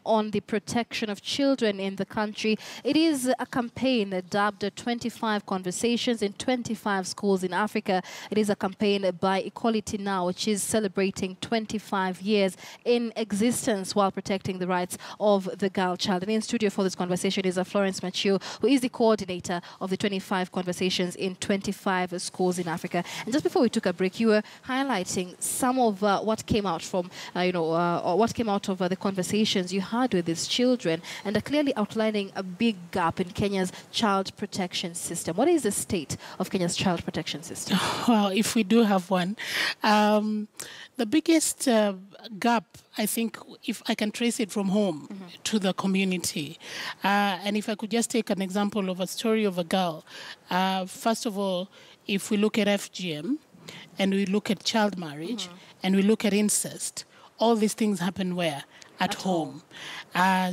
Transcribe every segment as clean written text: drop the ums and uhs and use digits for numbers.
on the protection of children in the country. It is a campaign dubbed 25 Conversations in 25 Schools in Africa. It is a campaign by Equality Now, which is celebrating 25 years in existence while protecting the rights of the girl child. And in studio for this conversation is Florence Machio, who is the coordinator of the 25 Conversations in 25 Schools in Africa. And just before we took a break, you were highlighting some of what came out from, what came out of the conversations you had with these children, and are clearly outlining a big gap in Kenya's child protection system. What is the state of Kenya's child protection system? Well, if we do have one, the biggest gap, I think, if I can trace it from home to the community, and if I could just take an example of a story of a girl. First of all, if we look at FGM, and we look at child marriage, and we look at incest, all these things happen where? At home.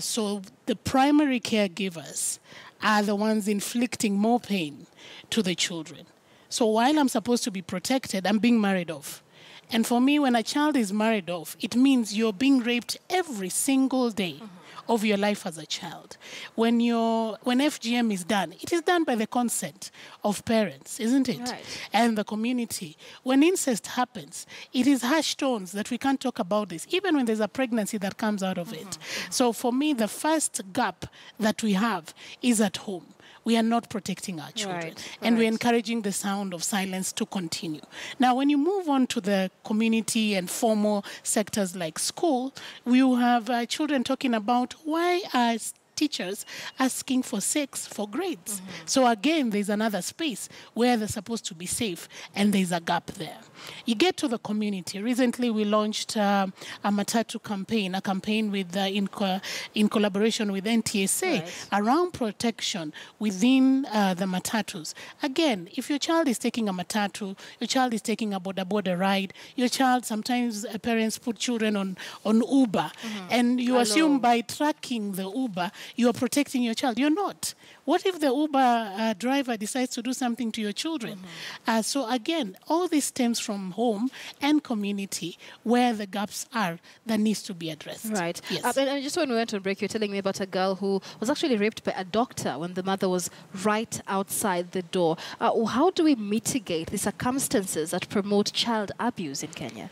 So the primary caregivers are the ones inflicting more pain to the children. So while I'm supposed to be protected, I'm being married off. And for me, when a child is married off, it means you're being raped every single day of your life as a child. When FGM is done, it is done by the consent of parents, isn't it? Right. And the community. When incest happens, it is harsh tones that we can't talk about this, even when there's a pregnancy that comes out of it. So for me, the first gap that we have is at home. We are not protecting our children. And we're encouraging the sound of silence to continue. Now, when you move on to the community and formal sectors like school, we have children talking about why are teachers asking for 6 for grades. So again, there's another space where they're supposed to be safe, and there's a gap there. You get to the community. Recently, we launched a Matatu campaign, a campaign with in collaboration with NTSA around protection within the Matatus. Again, if your child is taking a Matatu, your child is taking a boda ride, your child, sometimes parents put children on Uber, and you assume by tracking the Uber, you are protecting your child. You're not. What if the Uber driver decides to do something to your children? So again, all this stems from home and community where the gaps are that needs to be addressed. Right. Yes. And just when we went on break, you were telling me about a girl who was actually raped by a doctor when the mother was right outside the door. How do we mitigate the circumstances that promote child abuse in Kenya?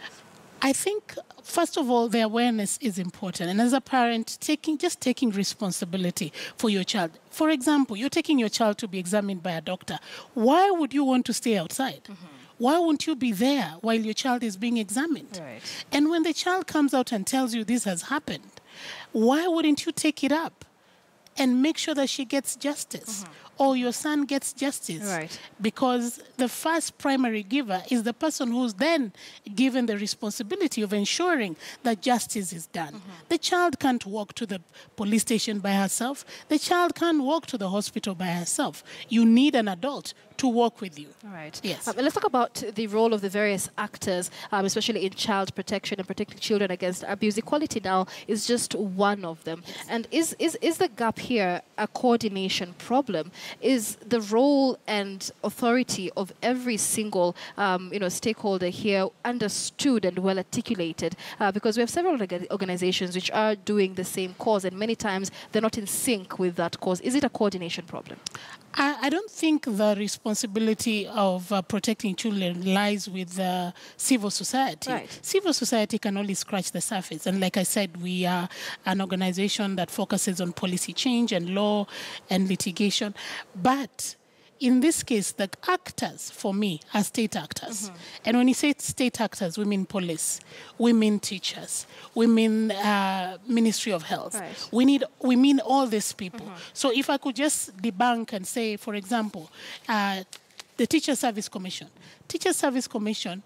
I think, first of all, the awareness is important. And as a parent, just taking responsibility for your child. For example, you're taking your child to be examined by a doctor. Why would you want to stay outside? Why won't you be there while your child is being examined? Right. And when the child comes out and tells you this has happened, why wouldn't you take it up and make sure that she gets justice? Or your son gets justice. Right. Because the first primary giver is the person who's then given the responsibility of ensuring that justice is done. The child can't walk to the police station by herself. The child can't walk to the hospital by herself. You need an adult to work with you. All right. Yes. Let's talk about the role of the various actors, especially in child protection and protecting children against abuse. Equality Now is just one of them. Yes. And is the gap here a coordination problem? Is the role and authority of every single stakeholder here understood and well articulated? Because we have several organizations which are doing the same cause, and many times they're not in sync with that cause. Is it a coordination problem? I don't think the responsibility of protecting children lies with civil society. Right. Civil society can only scratch the surface. And like I said, we are an organization that focuses on policy change and law and litigation. But in this case, the actors, for me, are state actors. And when you say state actors, we mean police, we mean teachers, we mean Ministry of Health. Right. We mean all these people. So if I could just debunk and say, for example, the Teacher Service Commission. Teacher Service Commission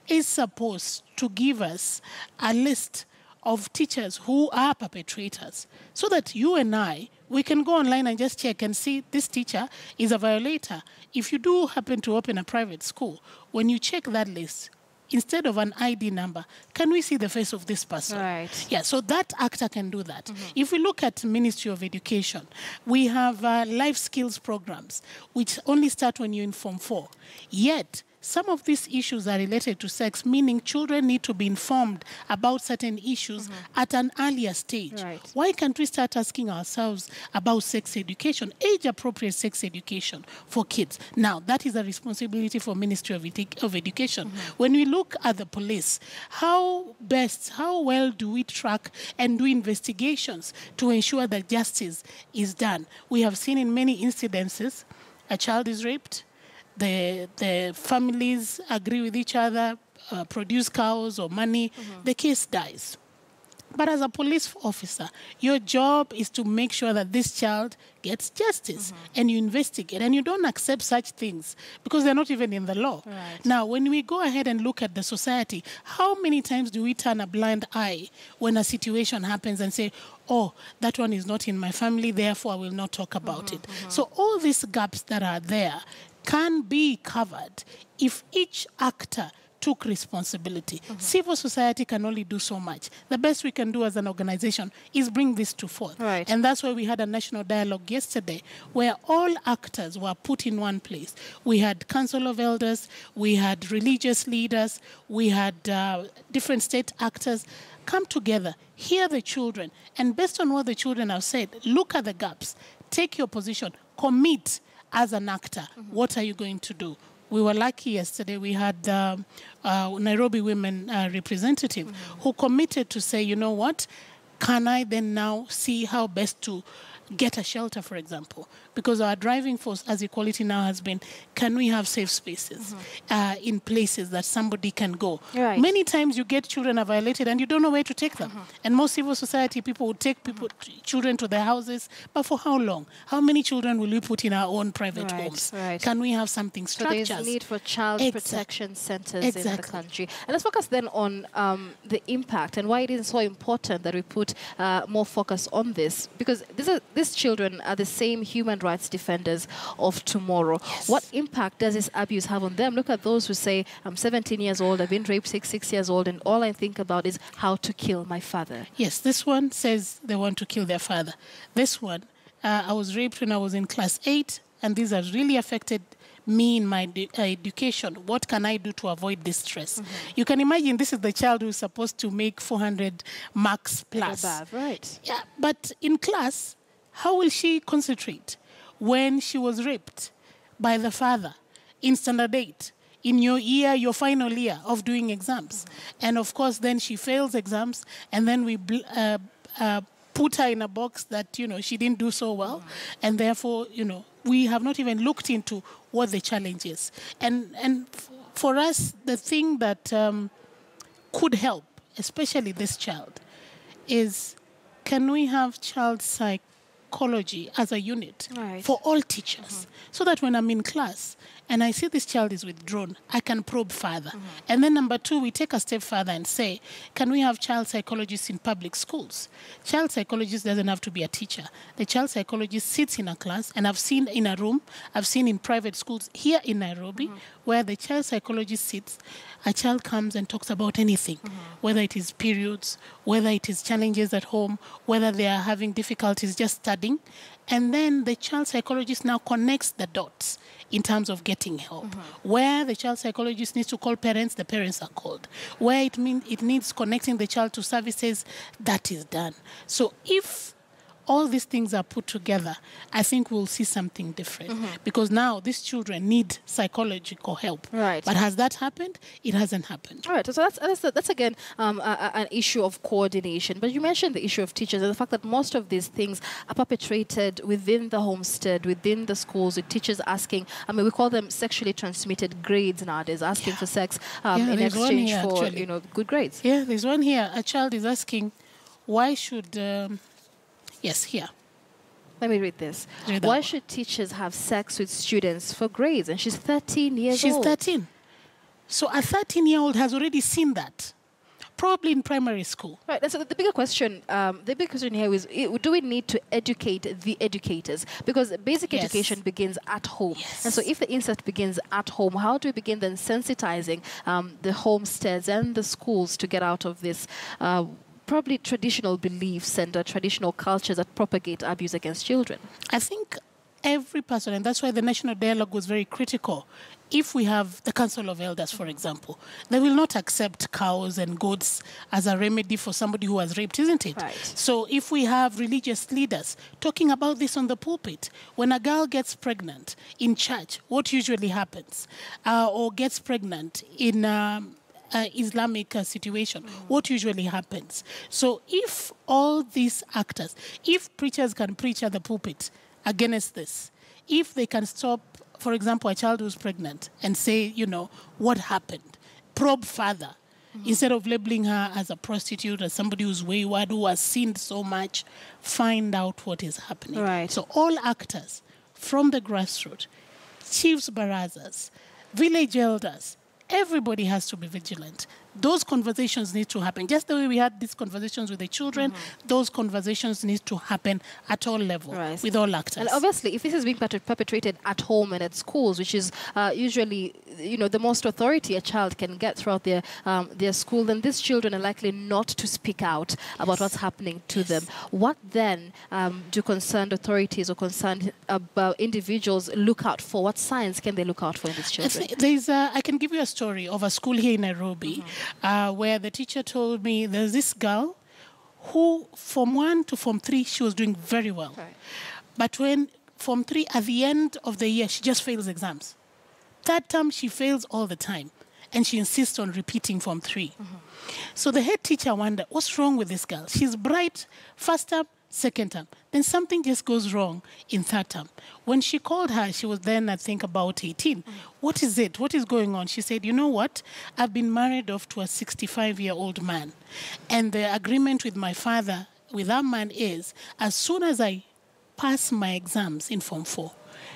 is supposed to give us a list of teachers who are perpetrators so that you and I, we can go online and just check and see this teacher is a violator. If you do happen to open a private school, when you check that list, instead of an ID number, can we see the face of this person? Right. Yeah, so that actor can do that. If we look at Ministry of Education, we have life skills programs, which only start when you're in Form 4. Yet, some of these issues are related to sex, meaning children need to be informed about certain issues at an earlier stage. Right. Why can't we start asking ourselves about sex education, age-appropriate sex education for kids? Now, that is a responsibility for Ministry of Education. When we look at the police, how well do we track and do investigations to ensure that justice is done? We have seen in many incidences, a child is raped, the families agree with each other, produce cows or money, the case dies. But as a police officer, your job is to make sure that this child gets justice, and you investigate, and you don't accept such things because they're not even in the law. Right. Now, when we go ahead and look at the society, how many times do we turn a blind eye when a situation happens and say, oh, that one is not in my family, therefore I will not talk about it. So all these gaps that are there can be covered if each actor took responsibility. Civil society can only do so much. The best we can do as an organization is bring this to forth. Right. And that's why we had a national dialogue yesterday where all actors were put in one place. We had council of elders, we had religious leaders, we had different state actors come together, hear the children, and based on what the children have said, look at the gaps, take your position, commit as an actor. What are you going to do? We were lucky yesterday. We had Nairobi women representative who committed to say, you know what, can I then now see how best to get a shelter, for example? Because our driving force as Equality Now has been, can we have safe spaces in places that somebody can go? Right. Many times you get children are violated and you don't know where to take them. And most civil society people would take children to their houses, but for how long? How many children will we put in our own private homes? Right. Can we have something So structured? there's need for child protection centers in the Exactly. country. And let's focus then on the impact and why it is so important that we put more focus on this. Because these children are the same human rights defenders of tomorrow. Yes. What impact does this abuse have on them? Look at those who say, I'm 17 years old, I've been raped 6 years old, and all I think about is how to kill my father. Yes, this one says they want to kill their father. This one, I was raped when I was in class 8, and these have really affected me in my education. What can I do to avoid this stress? You can imagine this is the child who's supposed to make 400 marks plus. Above, right. Yeah, but in class, how will she concentrate when she was raped by the father in standard 8? In your final year of doing exams. And of course, then she fails exams, and then we put her in a box that, she didn't do so well. And therefore, we have not even looked into what the challenge is. And for us, the thing that could help, especially this child, is can we have child psychology as a unit for all teachers so that when I'm in class and I see this child is withdrawn, I can probe further. And then number 2, we take a step further and say, can we have child psychologists in public schools? Child psychologist doesn't have to be a teacher. The child psychologist sits in a class, and I've seen in a room, I've seen in private schools here in Nairobi, where the child psychologist sits, a child comes and talks about anything, whether it is periods, whether it is challenges at home, whether they are having difficulties just studying. And then the child psychologist now connects the dots in terms of getting help. Where the child psychologist needs to call parents, the parents are called. Where it needs connecting the child to services, that is done. So if all these things are put together, I think we'll see something different. Because now these children need psychological help. Right. But has that happened? It hasn't happened. All right, so that's again an issue of coordination. But you mentioned the issue of teachers and the fact that most of these things are perpetrated within the homestead, within the schools, with teachers asking, we call them sexually transmitted grades nowadays, asking for sex in exchange for, good grades. Yeah, there's one here. A child is asking, why should... Yes, here. Let me read this. Why should teachers have sex with students for grades? And she's 13 years old. She's 13. So a 13-year-old has already seen that, probably in primary school. Right. So the bigger question here is, do we need to educate the educators? Because basic education begins at home. Yes. And so if the incest begins at home, how do we begin then sensitizing the homesteads and the schools to get out of this probably traditional beliefs and traditional cultures that propagate abuse against children? I think every person, and that's why the national dialogue was very critical. If we have the Council of Elders, for example, they will not accept cows and goats as a remedy for somebody who was raped, isn't it? Right. So if we have religious leaders talking about this on the pulpit, when a girl gets pregnant in church, what usually happens? Or gets pregnant in Islamic situation, what usually happens? So if all these actors, if preachers can preach at the pulpit against this, if they can stop, for example, a child who's pregnant and say, you know, what happened? Probe further. Instead of labeling her as a prostitute, as somebody who's wayward, who has sinned so much, find out what is happening. Right. So all actors from the grassroots, chiefs, barazas, village elders, everybody has to be vigilant. Those conversations need to happen. Just the way we had these conversations with the children, those conversations need to happen at all levels, with all actors. And obviously, if this is being perpetrated at home and at schools, which is usually, you know, the most authority a child can get throughout their school, then these children are likely not to speak out about what's happening to them. What then do concerned authorities or concerned individuals look out for? What signs can they look out for in these children? I can give you a story of a school here in Nairobi where the teacher told me there's this girl who, Form 1 to Form 3, she was doing very well. Right. But when Form 3, at the end of the year, she just fails exams. Third term, she fails all the time. And she insists on repeating Form 3. So the head teacher wondered, what's wrong with this girl? She's bright, first term, second term. Then something just goes wrong in third term. When she called her, she was then, I think, about 18. What is it? What is going on? She said, you know what? I've been married off to a 65-year-old man. And the agreement with my father, with that man, is as soon as I pass my exams in Form 4,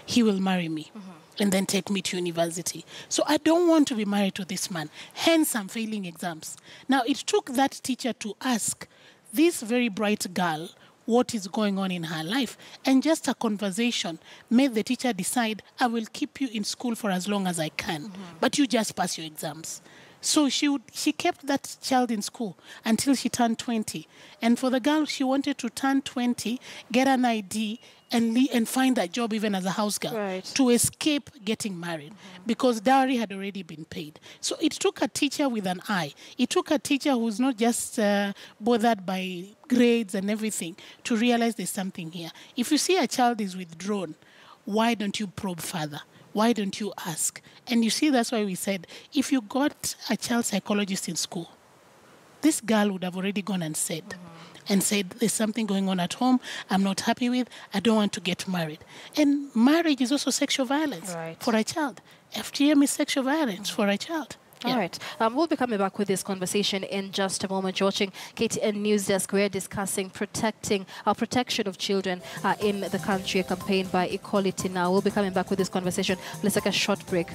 he will marry me. And then take me to university. So I don't want to be married to this man. Hence, I'm failing exams. Now, it took that teacher to ask this very bright girl what is going on in her life. And just a conversation made the teacher decide, I will keep you in school for as long as I can. But you just pass your exams. So she kept that child in school until she turned 20. And for the girl, she wanted to turn 20, get an ID, and find a job even as a house girl to escape getting married because dowry had already been paid. So it took a teacher with an eye. It took a teacher who's not just bothered by grades and everything to realize there's something here. If you see a child is withdrawn, why don't you probe further? Why don't you ask? And you see, that's why we said, if you got a child psychologist in school, this girl would have already gone and said, there's something going on at home I'm not happy with, I don't want to get married. And marriage is also sexual violence for a child. FGM is sexual violence for a child. All right. We'll be coming back with this conversation in just a moment. You're watching KTN News Desk. We're discussing protection of children in the country, a campaign by Equality Now. We'll be coming back with this conversation. Let's take a short break.